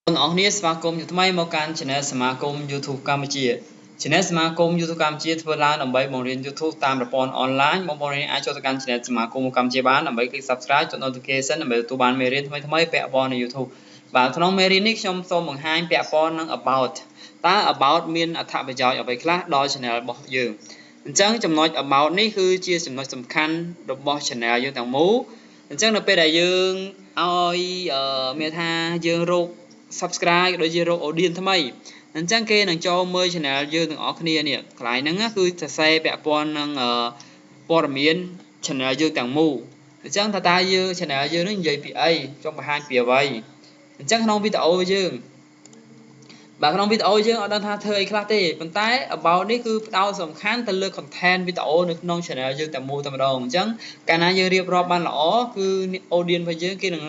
អស់គ្នាស្វាគមន៍ថ្មីមកកាន់ Channel សមាគម YouTube កម្ពុជា Channel សមាគម YouTube កម្ពុជាធ្វើឡើងដើម្បីបង្រៀន YouTube តាមប្រព័ន្ធអនឡាញបងប្អូនអាចចូលទៅកាន់ Channel សមាគមកម្ពុជាបានដើម្បី click Subscribe ចុច Notification ដើម្បីទទួលបានមេរៀនថ្មីៗពាក់ព័ន្ធនឹង YouTube បាទក្នុងមេរៀននេះខ្ញុំសូមបង្ហាញពាក់ព័ន្ធនឹង About តើ About មានអត្ថប្រយោជន៍អ្វីខ្លះដល់ Channel របស់យើងអញ្ចឹងចំណុច About នេះគឺជាចំណុចសំខាន់របស់ Channel យើងទាំងមូលអញ្ចឹងនៅពេលដែលយើងឲ្យមានថាយើងរកsubscribe ដូចជារក audience ថ្មីអញ្ចឹងគេនឹងចូលមើល channel យើងទាំងអស់គ្នានេះកន្លែងហ្នឹងគឺសរសេរពាក់ព័ន្ធនឹងព័ត៌មាន channel យើងទាំងមូលអញ្ចឹងថាតើយើង channel យើងនេះនិយាយពីអីចង់បង្ហាញពីអ្វីអញ្ចឹងក្នុងវីដេអូយើងបាទក្នុងវីដេអូយើងអត់ដឹងថាធ្វើអីខ្លះទេប៉ុន្តែ about នេះគឺផ្ដោតសំខាន់ទៅលើ content វីដេអូនៅក្នុង channel យើងតែមូលតែម្ដងអញ្ចឹងកាលណាយើងរៀបរាប់បានល្អគឺ audience របស់យើងគេនឹង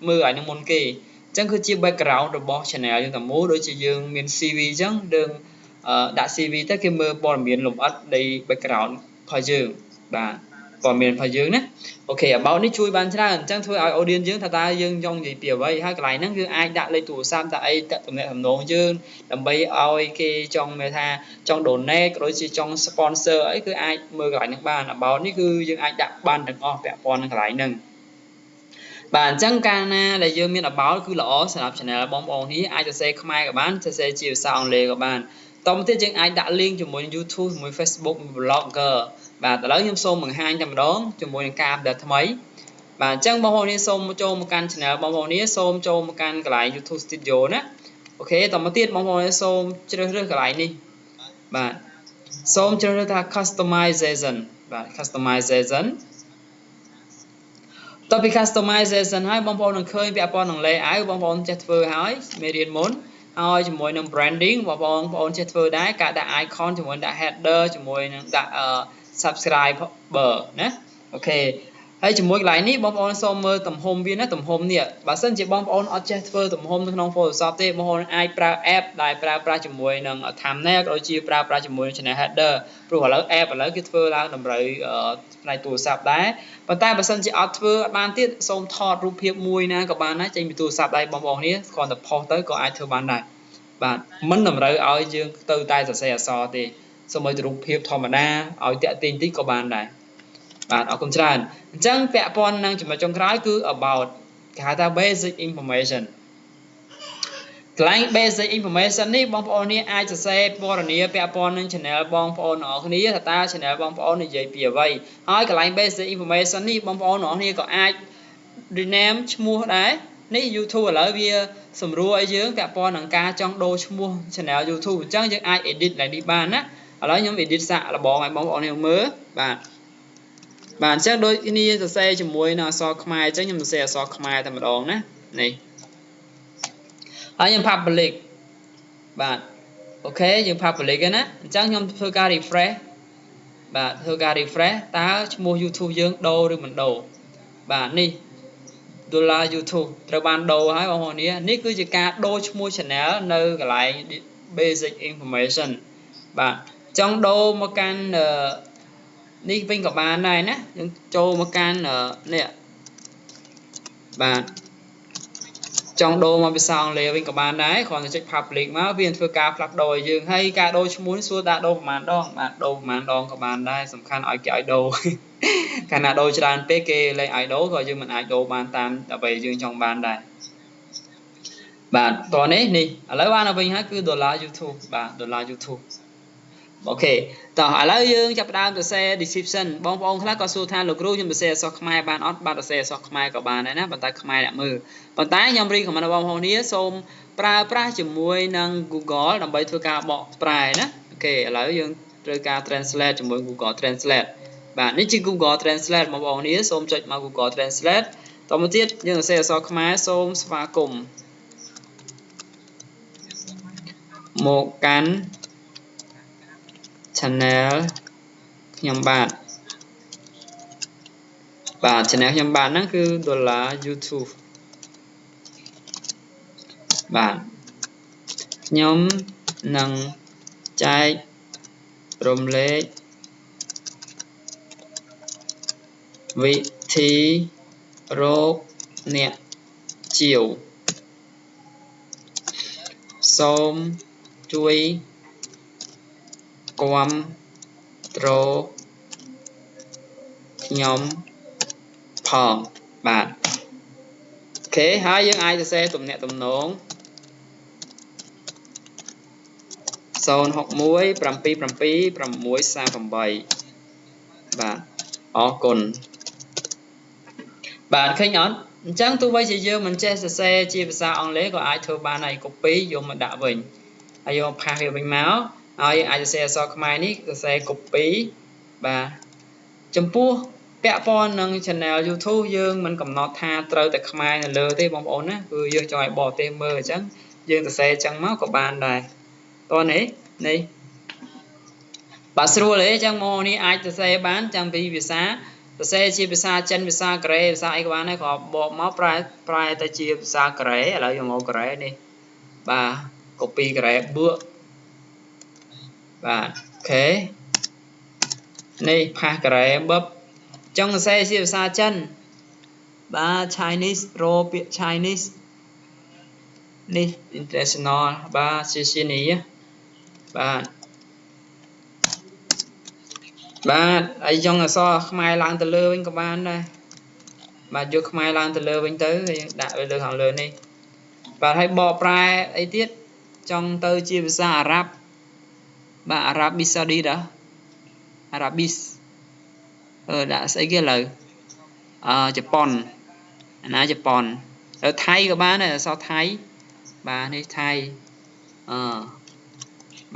មើលឲ្យនឹងមុនគេអញ្ចឹងគឺជា background របស់ channel យើងតែមូលដូចជាយើងមាន CV អញ្ចឹងយើងដាក់ CV ទៅគេមើលព័ត៌មានលម្អិតនៃ background របស់យើងបាទព័ត៌មានរបស់យើងណាអូខេ about នេះជួយបានច្រើនអញ្ចឹងធ្វើឲ្យ audience យើងថាតើយើងចង់និយាយពីអ្វីហើយកន្លែងហ្នឹងគឺអាចដាក់លេខទូរស័ព្ទដាក់អីតំណែងតំណងយើងដើម្បីឲ្យគេចង់មើលថាចង់ donate ក៏ដូចជាចង់ sponsor អីគឺអាចមើលកន្លែងហ្នឹងបាន about នេះគឺយើងអាចដាក់បានទាំងអស់ពាក់ព័ន្ធនឹងកន្លែងហ្នឹងបាទអញ្ចឹងកាលណាដែលយើងមាន about គឺល្អសម្រាប់ channel បងប្អូននេះអាចសរសេរខ្មែរក៏បានសរសេរជាភាសាអង់គ្លេសក៏បានតទៅទៀតយើងអាចដាក់ link ជាមួយ YouTube ជាមួយ Facebook blogger បាទឥឡូវខ្ញុំសូមបង្ហាញតែម្ដងជាមួយនឹងការ update ថ្មីបាទអញ្ចឹងបងប្អូននេះសូមចូលមកកាន់ channel បងប្អូននេះសូមចូលមកកាន់កន្លែង YouTube Studio ណាអូខេតទៅទៀតបងប្អូននេះសូមជ្រើសរើសកន្លែងនេះបាទសូមជ្រើសរើសថា customization បាទ customizationតទៅពី customization ហើយបងប្អូននឹងឃើញពាក់ព័ន្ធនឹង layout បងប្អូនចេះធ្វើហើយមេរៀនមុនហើយជាមួយនឹង branding បងប្អូនចេះធ្វើដែរការដាក់ icon ជាមួយដាក់ header ជាមួយនឹងដាក់ subscriber ណាអូខេហើយជាមួយកន្លែងនេះបងប្អូនសូមមើលទំហំវាណាទំហំនេះបើសិនជាបងប្អូនអត់ចេះធ្វើទំហំនៅក្នុង Photoshop ទេបងប្អូនអាចប្រើ app ដែលប្រើប្រាស់ជាមួយនឹង thumbnail ក៏ដូចជាប្រើប្រាស់ជាមួយនឹង channel header ព្រោះឥឡូវ app ឥឡូវគេធ្វើឡើងតម្រូវផ្នែកទូរស័ព្ទដែរប៉ុន្តែបើសិនជាអត់ធ្វើអត់បានទៀតសូមថតរូបភាពមួយណាក៏បានដែរចេញពីទូរស័ព្ទដៃបងប្អូននេះគ្រាន់តែ post ទៅក៏អាចធ្វើបានដែរបាទមិនតម្រូវឲ្យយើងទៅតែសរសេរអក្សរទេសូមឲ្យរូបភាពធម្មតាឲ្យតាក់ទាញតិចក៏បានដែរបាទអរគុណច្រើនអញ្ចឹងពាក់ព័ន្ធនឹងចំណុចចុងក្រោយគឺ about គេហៅថា basic information កន្លែង basic information នេះបងប្អូននេះអាចសរសេរពណ៌នាពាក់ព័ន្ធនឹង channel បងប្អូនទាំងអស់គ្នាថាតើ channel បងប្អូននិយាយពីអ្វីហើយកន្លែង basic information នេះបងប្អូនទាំងអស់គ្នាក៏អាច rename ឈ្មោះដែរនេះ YouTube ឥឡូវវាសម្រួលឲ្យយើងពាក់ព័ន្ធនឹងការចង់ដូរឈ្មោះ channel YouTube អញ្ចឹងយើងអាច edit ឡើងនេះបានណាឥឡូវខ្ញុំ edit សាកល្បងឲ្យបងប្អូននេះមើលបាទអញ្ចឹងដូចគ្នាសរសេរជាមួយនឹងអក្សរខ្មែរអញ្ចឹងខ្ញុំសរសេរអក្សរខ្មែរតែម្ដងណានេះហើយខ្ញុំ public បាទអូខេយើង public ហ្នឹងណាអញ្ចឹងខ្ញុំធ្វើការ refresh បាទធ្វើការ refresh តើឈ្មោះ YouTube យើងដូរឬមិនដូរបាទនេះ $YouTube ត្រូវបានដូរហើយបងប្អូននេះគឺជាការដូរឈ្មោះ channel នៅកន្លែង basic information បាទចង់ដូរមកកាន់នេះវិញក៏បានដែរណាយើងចូលមកកាន់នេះបាទចង់ដូរមកភាសាអង់គ្លេសវិញក៏បានដែរគ្រាន់តែចុច public មកវានឹងធ្វើការផ្លាស់ប្ដូរឲ្យយើងហើយការដូរឈ្មោះនេះសួរដាក់ដូរប្រហែលដងបាទដូរប្រហែលដងក៏បានដែរសំខាន់ឲ្យគេឲ្យដូរកាលណាដូរច្រើនពេកគេលែងឲ្យដូរក៏យើងមិនអាចដូរបានតាមអ្វីយើងចង់បានដែរបាទតោះនេះឥឡូវបានទៅវិញហើយគឺ $YouTube បាទ $YouTube អូខេតោះឥឡូវយើងចាប់ផ្ដើមសរសេរ description បងប្អូនខ្លះក៏សួរថាលោកគ្រូខ្ញុំសរសេរអក្សរខ្មែរបានអត់បាទសរសេរអក្សរខ្មែរក៏បានដែរណាប៉ុន្តែខ្មែរអ្នកមើលប៉ុន្តែខ្ញុំរីកខមមិនបងប្អូននេះសូមប្រើប្រាស់ជាមួយនឹង Google ដើម្បីធ្វើការបកប្រែណាអូខេឥឡូវយើងត្រូវការ translate ជាមួយ Google Translate បាទនេះជា Google Translate បងប្អូននេះសូមចុចមក Google Translate តទៅទៀតយើងសរសេរអក្សរខ្មែរសូមស្វាគមន៍មកកាន់ channel ខ្ញុំបាទ channel ខ្ញុំបាទហ្នឹងគឺ$YouTube បាទខ្ញុំនឹងចែករំលែកវិធីរកអ្នកជាវ សូមជួយគាំទ្រខ្ញុំផងបាទអូខេហើយយើងអាចសរសេរទំនាក់ទំនង 061 77 638 បាទអរគុណបាទឃើញអត់អញ្ចឹងទោះបីជាយើងមិនចេះសរសេរជាភាសាអង់គ្លេសក៏អាចធ្វើបានហើយ copy យកមកដាក់វិញហើយយកផាសវាវិញមកហើយអាចសរសេរអក្សរខ្មែរនេះសរសេរ copy បាទចំពោះពាក់ព័ន្ធនឹង channel YouTube យើងមិនកំណត់ថាត្រូវតែខ្មែរនៅលើទេបងប្អូនណាគឺយើងចង់ឲ្យបរទេសមើលអញ្ចឹងយើងសរសេរអញ្ចឹងមកក៏បានដែរតោះនេះបាទស្រួលទេអញ្ចឹងមកនេះអាចសរសេរបានចាំពីភាសាសរសេរជាភាសាចិនភាសាកូរ៉េភាសាអីក៏បានដែរក៏បកមកប្រែទៅជាភាសាកូរ៉េឥឡូវយកមកកូរ៉េនេះបាទ copy កូរ៉េបឿបាទអូខេនេះផាសកូរ៉េបឹបចង់សរសេរជាភាសាចិនបាទ Chinese រកពាក្យ Chinese នេះ international បាទជានេះបាទបាទហើយចង់អក្សរខ្មែរឡើងទៅលើវិញក៏បានដែរបាទយកខ្មែរឡើងទៅលើវិញទៅយើងដាក់លើខាងលើនេះបាទហើយបកប្រែអីទៀតចង់ទៅជាភាសាអារ៉ាប់បាទអារ៉ាប៊ីសាឌីដែរអារ៉ាប៊ីសដាក់ស្អីគេឥឡូវជប៉ុនអាណាជប៉ុនហើយថៃក៏បានដែរអក្សរថៃបាទនេះថៃ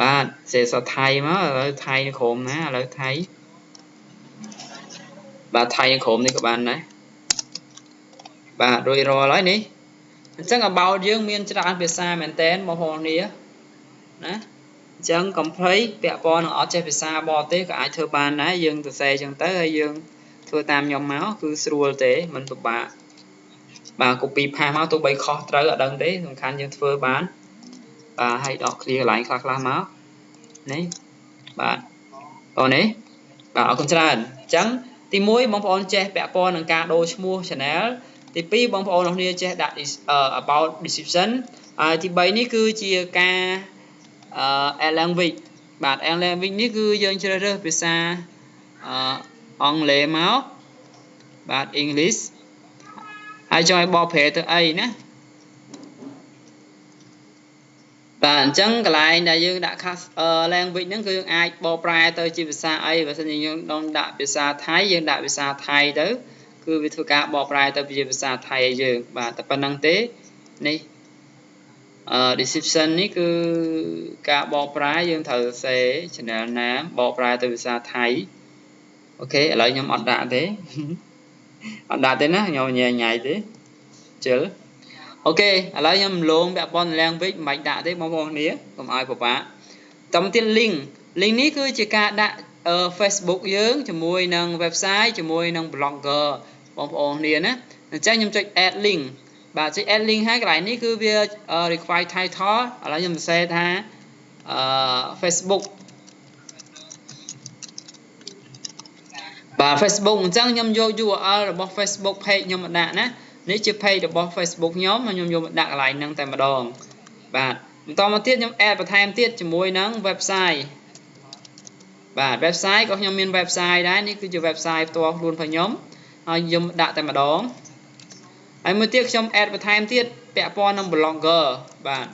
បាទសេសថៃមកឥឡូវថៃនៅក្រុមណាឥឡូវថៃបាទថៃនៅក្រុមនេះក៏បានដែរបាទរួចរាល់ហើយនេះអញ្ចឹង about យើងមានច្រើនភាសាមែនតើបងប្អូននេះណាអញ្ចឹងកំភ្លៃពាក់ព័ន្ធនឹងអត់ចេះភាសាបរទេសក៏អាចធ្វើបានដែរយើងសរសេរអញ្ចឹងទៅហើយយើងធ្វើតាមខ្ញុំមកគឺស្រួលទេមិនពិបាកបាទ copy ផាសមកទោះបីខុសត្រូវអត់ដឹងទេសំខាន់យើងធ្វើបានបាទហើយដក clear កន្លែងខ្លះមកនេះបាទអូនេះបាទអរគុណច្រើនអញ្ចឹងទី1បងប្អូនចេះពាក់ព័ន្ធនឹងការដូរឈ្មោះ channel ទី2បងប្អូនគ្នាចេះដាក់ about description ហើយទី3នេះគឺជាការ add language បាទ add language នេះគឺយើងជ្រើសរើសភាសាអង់គ្លេសមកបាទ English ហើយចង់ឲ្យបកប្រែទៅអីណាបាទអញ្ចឹងកន្លែងដែលយើងដាក់ language ហ្នឹងគឺយើងអាចបកប្រែទៅជាភាសាអីបើសិនជាយើងដងដាក់ភាសាថៃយើងដាក់ភាសាថៃទៅគឺវាធ្វើការបកប្រែទៅជាភាសាថៃឲ្យយើងបាទតែប៉ុណ្្នឹងទេនេះdescription នេះគឺការបកប្រែយើងត្រូវសរសេរ channel ណាមបកប្រែទៅភាសាថៃអូខេឥឡូវខ្ញុំអត់ដាក់ទេអត់ដាក់ទេណាខ្ញុំញ៉ៃទេជិលអូខេឥឡូវខ្ញុំលងពាក់ព័ន្ធ language មិនបាច់ដាក់ទេបងប្អូនគ្នាកុំឲ្យពិបាកតាមទៀត link នេះគឺជាការដាក់ Facebook យើងជាមួយនឹង website ជាមួយនឹង blogger បងប្អូនគ្នាណាអញ្ចឹងខ្ញុំចុច add link បាទចុច add link ហើយកន្លែងនេះគឺវា require title ឥឡូវខ្ញុំសរសេរថាFacebook បាទ Facebook អញ្ចឹងខ្ញុំយក URL របស់ Facebook page ខ្ញុំមកដាក់ណានេះជា page របស់ Facebook ខ្ញុំយកមកដាក់កន្លែងហ្នឹងតែម្ដងបាទបន្តមកទៀតខ្ញុំ add បន្ថែមទៀតជាមួយនឹង website បាទ website ក៏ខ្ញុំមាន website ដែរនេះគឺជា website ផ្ទាល់ខ្លួនរបស់ខ្ញុំហើយខ្ញុំដាក់តែម្ដងហើយមួយទៀតខ្ញុំ add បន្ថែមទៀតពាក់ព័ន្ធនឹង blogger បាទ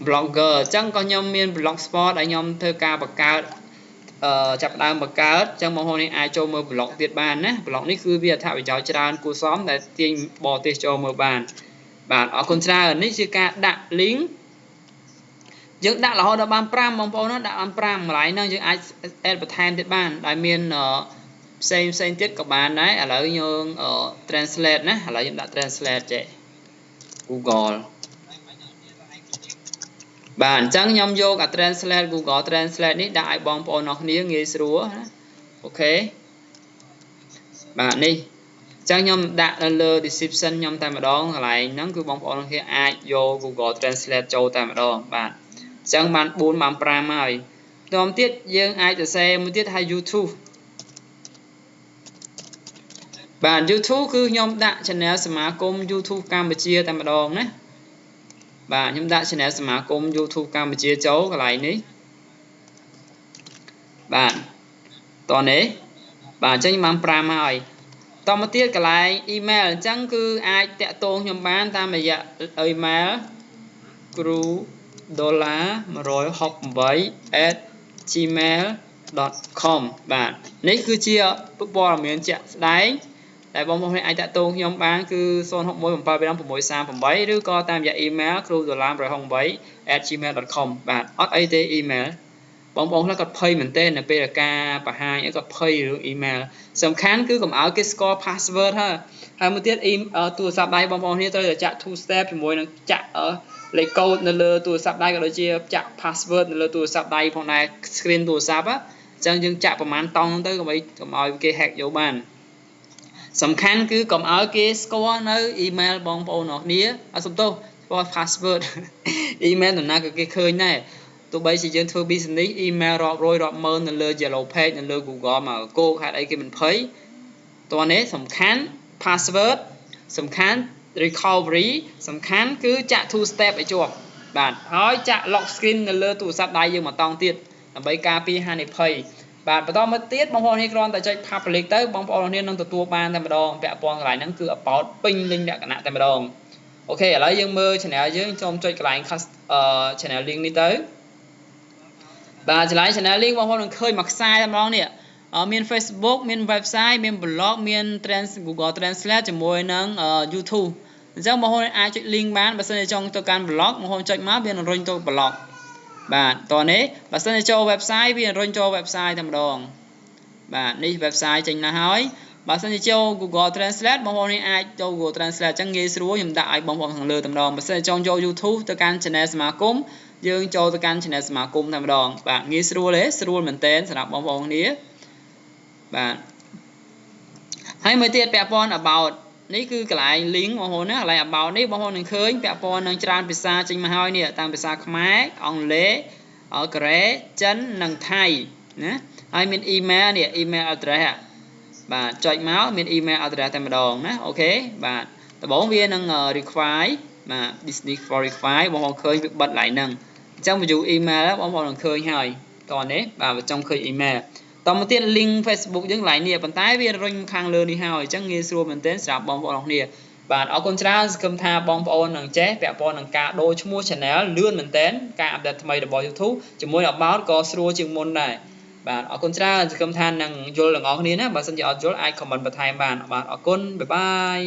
blogger អញ្ចឹងក៏ខ្ញុំមាន blog spot ឲ្យខ្ញុំធ្វើការបង្កើតចាប់ផ្ដើមបង្កើតអញ្ចឹងបងប្អូននេះអាចចូលមើល blog ទៀតបានណា blog នេះគឺវាអត្ថប្រយោជន៍ច្រើនគួរសមដែលទាញបរទេសចូលមើលបានបាទអរគុណច្រើននេះជាការដាក់ link យើងដាក់រហូតដល់បាន5បងប្អូនណាដាក់បាន5កន្លែងហ្នឹងយើងអាច add បន្ថែមទៀតបានដែលមានផ្សេងទៀតក៏បានដែរឥឡូវយើង translate ណាឥឡូវខ្ញុំដាក់ translate ចេះ Google បាទអញ្ចឹងខ្ញុំយកអា translate Google translate នេះដាក់ឲ្យបងប្អូនអរគ្នាងាយស្រួលណាអូខេបាទនេះអញ្ចឹងខ្ញុំដាក់នៅលើ description ខ្ញុំតែម្ដងកន្លែងហ្នឹងគឺបងប្អូនគ្នាអាចយក Google translate ចូលតែម្ដងបាទអញ្ចឹងបាន4បាន5ហើយបន្តទៀតយើងអាចសរសេរមួយទៀតថា YouTube បាទ YouTube គឺខ្ញុំដាក់ channel សមាគម YouTube កម្ពុជាតែម្ដងណាបាទខ្ញុំដាក់ channel សមាគម YouTube កម្ពុជាចូលកន្លែងនេះបាទតោះនេះបាទអញ្ចឹងខ្ញុំបាន5ហើយតមកទៀតកន្លែង email អញ្ចឹងគឺអាចតាក់ទងខ្ញុំបានតាមរយៈ email crew$168@gmail.com បាទនេះគឺជាព័ត៌មានជាក់ស្ដែងតែបងប្អូនអាចតាក់ទងខ្ញុំបានគឺ061755638ឬក៏តាមរយៈ email crew$168@gmail.com បាទអត់អីទេ email បងប្អូនខ្លះគាត់ភ័យមែនទែននៅពេលការបង្ហាញអីគាត់ភ័យរឿង email សំខាន់គឺកុំឲ្យគេស្គាល់ password ហើយមួយទៀតទូរស័ព្ទដៃបងប្អូនគ្នាត្រូវតែចាក់ two step ជាមួយនឹងចាក់លេខកូដនៅលើទូរស័ព្ទដៃក៏ដូចជាចាក់ password នៅលើទូរស័ព្ទដៃផងដែរ screen ទូរស័ព្ទអញ្ចឹងយើងចាក់ប្រហែលតង់ទៅកុំឲ្យគេ hack យកបានសំខាន់គឺកុំឲ្យគេស្គាល់នៅ email បងប្អូនអរគ្នាអត់សំទោសស្គាល់ password email នរណាក៏គេឃើញដែរទោះបីជាយើងធ្វើ business email រាប់រយរាប់ម៉ឺននៅលើ yellow page នៅលើ Google មកគោកហេតុអីគេមិនភ័យតោះនេះសំខាន់ password សំខាន់ recovery សំខាន់គឺចាក់ two step ឲ្យជាប់បាទហើយចាក់ lock screen នៅលើទូរស័ព្ទដៃយើងមកតង់ទៀតដើម្បីការពារហានិភ័យបាទបន្តមកទៀតបងប្អូននេះគ្រាន់តែចុច public ទៅបងប្អូននេះនឹងទទួលបានតែម្ដងពាក់ព័ន្ធកន្លែងហ្នឹងគឺ about ពេញលេញលក្ខណៈតែម្ដងអូខេឥឡូវយើងមើល channel យើងចូលចុចកន្លែង channel link នេះទៅបាទឆ្លៃ channel link បងប្អូននឹងឃើញមួយខ្សែតែម្ដងនេះមាន Facebook មាន website មាន blog មាន Google Translate ជាមួយនឹង YouTube អញ្ចឹងបងប្អូនអាចចុច link បានបើសិនជាចង់ទៅកាន់ blog បងប្អូនចុចមកវានឹងរុញទៅ blog បាទតោះនេះបើសិនជាចូល website វារុញចូល website តែម្ដងបាទនេះ website ចេញណាស់ហើយបើសិនជាចូល Google Translate បងប្អូនអាចចូល Google Translate អញ្ចឹងងាយស្រួលខ្ញុំដាក់ឲ្យបងប្អូនខាងលើតែម្ដងបើសិនជាចង់ចូល YouTube ទៅកាន់ channel សមាគមយើងចូលទៅកាន់ channel សមាគមតែម្ដងបាទងាយស្រួលទេស្រួលមែនតើសម្រាប់បងប្អូនគ្នាបាទហើយមួយទៀតពាក់ព័ន្ធ about នេះគឺកន្លែង link បងប្អូនណាកន្លែង about នេះបងប្អូននឹងឃើញពាក់ព័ន្ធនឹងច្រើនភាសាចេញមកហើយនេះតាមភាសាខ្មែរអង់គ្លេសកូរ៉េចិននិងថៃណាហើយមាន email នេះ email address បាទចុចមកមាន email address តែម្ដងណាអូខេបាទដំបូងវានឹង require បាទ Disney for require បងប្អូនឃើញវាបិទឡើងហ្នឹងអញ្ចឹង view email បងប្អូននឹងឃើញហើយតោះនេះបាទបើចង់ឃើញ email តមកទៀត link Facebook យើងឡើងនេះប៉ុន្តែវារុញខាងលើនេះហើយអញ្ចឹងងាយស្រួលមែនទែនសម្រាប់បងប្អូនគ្នាបាទអរគុណច្រើនសង្ឃឹមថាបងប្អូននឹងចេះពាក់ព័ន្ធនឹងការដូរឈ្មោះ channel លឿនមែនទែនការអាប់ដេតថ្មីរបស់ YouTube ជាមួយ about ក៏ស្រួលជាងមុនដែរបាទអរគុណច្រើនសង្ឃឹមថានឹងយល់ទាំងអស់គ្នាណាបើសិនជាអត់យល់អាច comment បន្ថែមបានបាទអរគុណបាយបាយ